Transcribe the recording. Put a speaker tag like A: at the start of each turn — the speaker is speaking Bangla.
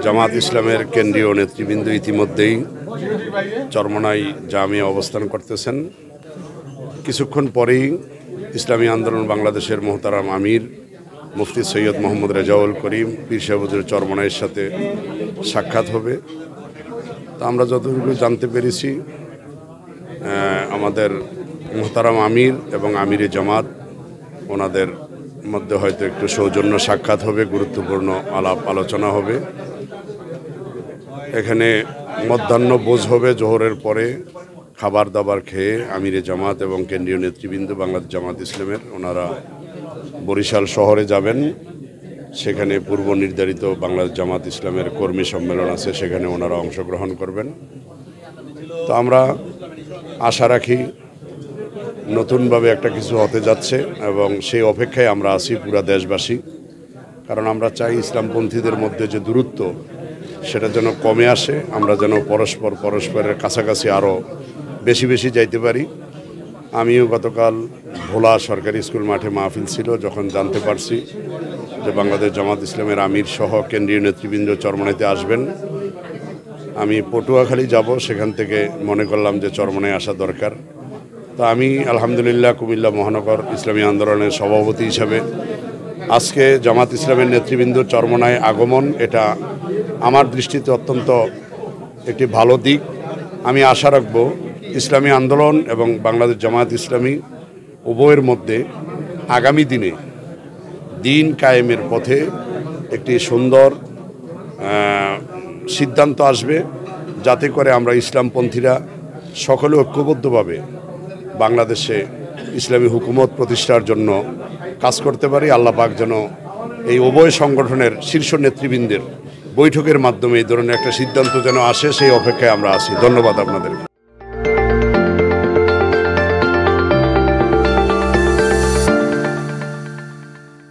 A: জামাত ইসলামের কেন্দ্রীয় নেতৃবৃন্দ ইতিমধ্যেই চরমোনাই জামিয়া অবস্থান করতেছেন। কিছুক্ষণ পরেই ইসলামী আন্দোলন বাংলাদেশের মোহতারাম আমির মুফতি সৈয়দ মোহাম্মদ রেজাউল করিম পীর সাহেব হুজুর চরমোনাইয়ের সাথে সাক্ষাৎ হবে। তা আমরা যতটুকু জানতে পেরেছি, আমাদের মোহতারাম আমির এবং আমিরে জামাত ওনাদের মধ্যে হয়তো একটু সৌজন্য সাক্ষাৎ হবে, গুরুত্বপূর্ণ আলাপ আলোচনা হবে। এখানে মধ্যাহ্ন ভোজ হবে, জোহরের পরে খাবার দাবার খেয়ে আমিরে জামাত এবং কেন্দ্রীয় নেতৃবৃন্দ বাংলাদেশ জামাত ইসলামের ওনারা বরিশাল শহরে যাবেন। সেখানে পূর্ব নির্ধারিত বাংলাদেশ জামাত ইসলামের কর্মী সম্মেলন আছে, সেখানে ওনারা অংশগ্রহণ করবেন। তো আমরা আশা রাখি নতুনভাবে একটা কিছু হতে যাচ্ছে এবং সেই অপেক্ষায় আমরা আছি পুরা দেশবাসী। কারণ আমরা চাই ইসলামপন্থীদের মধ্যে যে দূরত্ব সেটা যেন কমে আসে, আমরা যেন পরস্পরের কাছাকাছি আরও বেশি যাইতে পারি। আমিও গতকাল ভোলা সরকারি স্কুল মাঠে মাহফিল ছিল, যখন জানতে পারছি যে বাংলাদেশ জামাত ইসলামের আমির সহ কেন্দ্রীয় নেতৃবৃন্দ চরমোনাইতে আসবেন, আমি পটুয়াখালী যাব। সেখান থেকে মনে করলাম যে চরমোনাই আসা দরকার। তো আমি আলহামদুলিল্লাহ কুমিল্লা মহানগর ইসলামী আন্দোলনের সভাপতি হিসাবে আজকে জামাত ইসলামের নেতৃবৃন্দ চরমোনাই আগমন, এটা আমার দৃষ্টিতে অত্যন্ত একটি ভালো দিক। আমি আশা রাখব ইসলামী আন্দোলন এবং বাংলাদেশ জামাত ইসলামী উভয়ের মধ্যে আগামী দিনে দিন কায়েমের পথে একটি সুন্দর সিদ্ধান্ত আসবে, যাতে করে আমরা ইসলামপন্থীরা সকলে ঐক্যবদ্ধভাবে বাংলাদেশে ইসলামী হুকুমত প্রতিষ্ঠার জন্য কাজ করতে পারি। আল্লাহ পাক যেন এই উভয় সংগঠনের শীর্ষ নেতৃবৃন্দের বৈঠকের মাধ্যমে এই ধরনের একটা সিদ্ধান্ত যেন আসে, সেই অপেক্ষায় আমরা আছি। ধন্যবাদ আপনাদের।